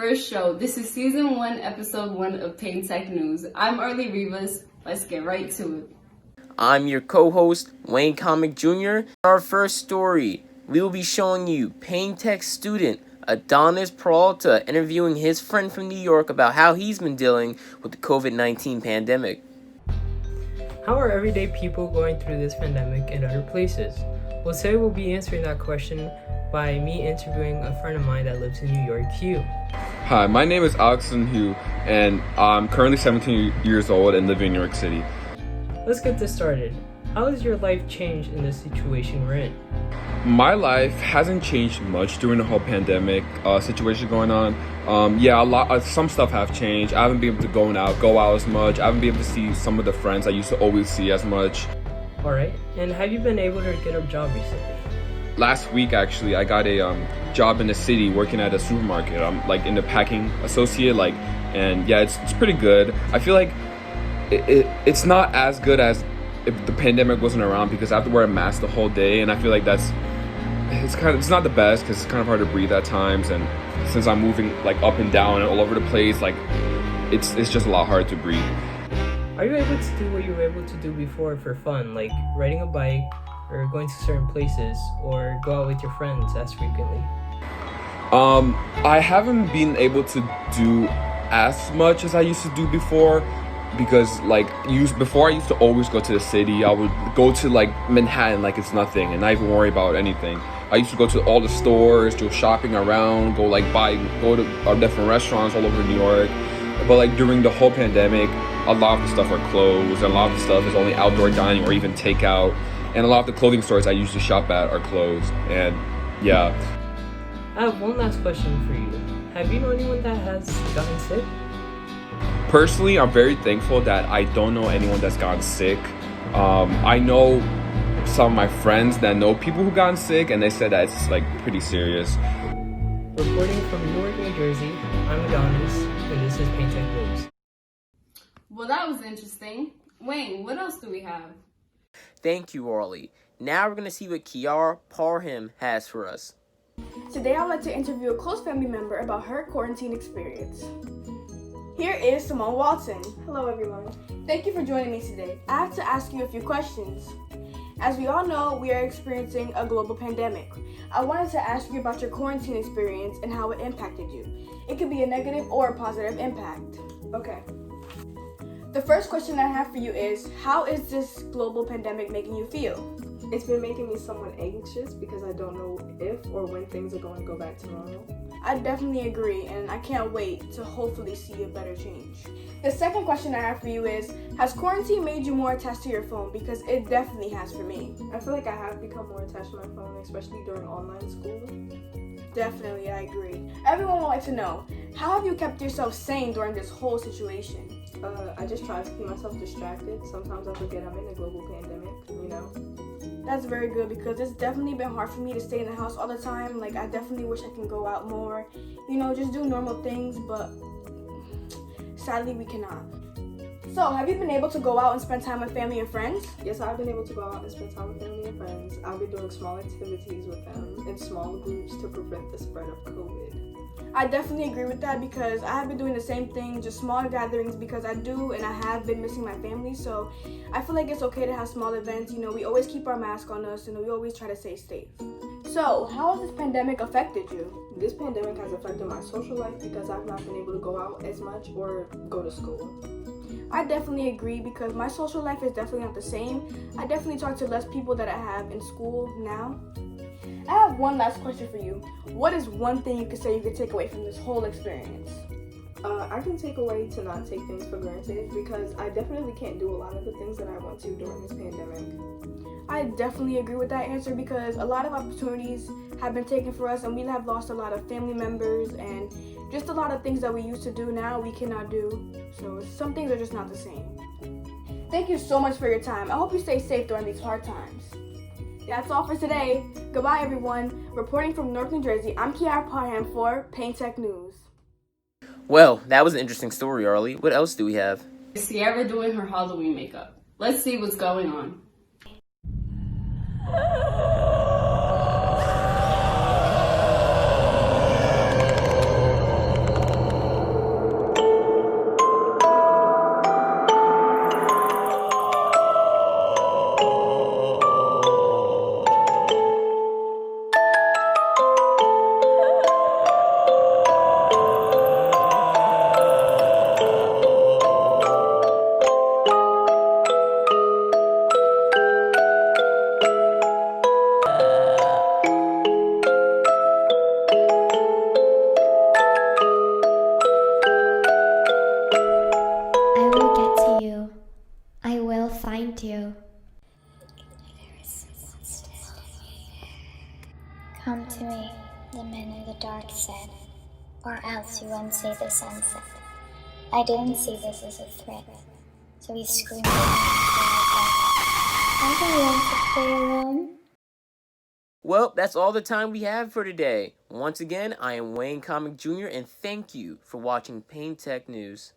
first show. This is season 1, episode 1 of Payne Tech News. I'm Arlie Rivas. Let's get right to it. I'm your co-host, Wayne Comic Jr. Our first story, we will be showing you Payne Tech student Adonis Peralta interviewing his friend from New York about how he's been dealing with the COVID-19 pandemic. How are everyday people going through this pandemic in other places? Well, today we'll be answering that question by me interviewing a friend of mine that lives in New York, Hugh. Hi, my name is Alex Hugh, and I'm currently 17 years old and living in New York City. Let's get this started. How has your life changed in the situation we're in? My life hasn't changed much during the whole pandemic situation going on. Some stuff have changed. I haven't been able to go out as much. I haven't been able to see some of the friends I used to always see as much. Alright, and have you been able to get a job recently? Last week, actually, I got a job in the city working at a supermarket. I'm like in the packing associate, and yeah, it's pretty good. I feel like it's not as good as if the pandemic wasn't around because I have to wear a mask the whole day, and I feel like it's not the best because it's kind of hard to breathe at times, and since I'm moving like up and down and all over the place, like it's just a lot hard to breathe. Are you able to do what you were able to do before for fun, like riding a bike or going to certain places or go out with your friends as frequently? I haven't been able to do as much as I used to do before because before I used to always go to the city. I would go to like Manhattan like it's nothing and not even worry about anything. I used to go to all the stores, do shopping around, go to different restaurants all over New York. But like during the whole pandemic, a lot of the stuff are closed, and a lot of the stuff is only outdoor dining or even takeout. And a lot of the clothing stores I used to shop at are closed. And yeah. I have one last question for you. Have you known anyone that has gotten sick? Personally, I'm very thankful that I don't know anyone that's gotten sick. I know some of my friends that know people who gotten sick, and they said that it's like pretty serious. Reporting from Newark, New Jersey, I'm Adonis, and this is Payne Tech News. Well, that was interesting. Wayne, what else do we have? Thank you, Arlie. Now we're going to see what Kiara Parham has for us. Today I'd like to interview a close family member about her quarantine experience. Here is Simone Walton. Hello everyone. Thank you for joining me today. I have to ask you a few questions. As we all know, we are experiencing a global pandemic. I wanted to ask you about your quarantine experience and how it impacted you. It could be a negative or a positive impact. Okay. The first question I have for you is, how is this global pandemic making you feel? It's been making me somewhat anxious because I don't know if or when things are going to go back to normal. I definitely agree, and I can't wait to hopefully see a better change. The second question I have for you is, has quarantine made you more attached to your phone? Because it definitely has for me. I feel like I have become more attached to my phone, especially during online school. Definitely, I agree. Everyone would like to know, how have you kept yourself sane during this whole situation? I just try to keep myself distracted. Sometimes I forget I'm in a global pandemic, That's very good because it's definitely been hard for me to stay in the house all the time. Like, I definitely wish I can go out more, just do normal things, but sadly we cannot. So, have you been able to go out and spend time with family and friends? Yes, I've been able to go out and spend time with family and friends. I've been doing small activities with them in small groups to prevent the spread of COVID. I definitely agree with that because I have been doing the same thing, just smaller gatherings because I do and I have been missing my family. So I feel like it's okay to have small events. We always keep our mask on us and we always try to stay safe. So how has this pandemic affected you? This pandemic has affected my social life because I've not been able to go out as much or go to school. I definitely agree because my social life is definitely not the same. I definitely talk to less people that I have in school now. I have one last question for you. What is one thing you could say you could take away from this whole experience? I can take away to not take things for granted because I definitely can't do a lot of the things that I want to during this pandemic. I definitely agree with that answer because a lot of opportunities have been taken for us and we have lost a lot of family members and just a lot of things that we used to do now we cannot do. So some things are just not the same. Thank you so much for your time. I hope you stay safe during these hard times. That's all for today. Goodbye, everyone. Reporting from Newark, New Jersey, I'm Kiara Parham for Payne Tech News. Well, that was an interesting story, Arlie. What else do we have? Sierra doing her Halloween makeup. Let's see what's going on. to unsay the sunset. I didn't see this as a threat, so he screamed at me I don't want to play alone. Well, that's all the time we have for today. Once again, I am Wayne Comic Jr., and thank you for watching Payne Tech News.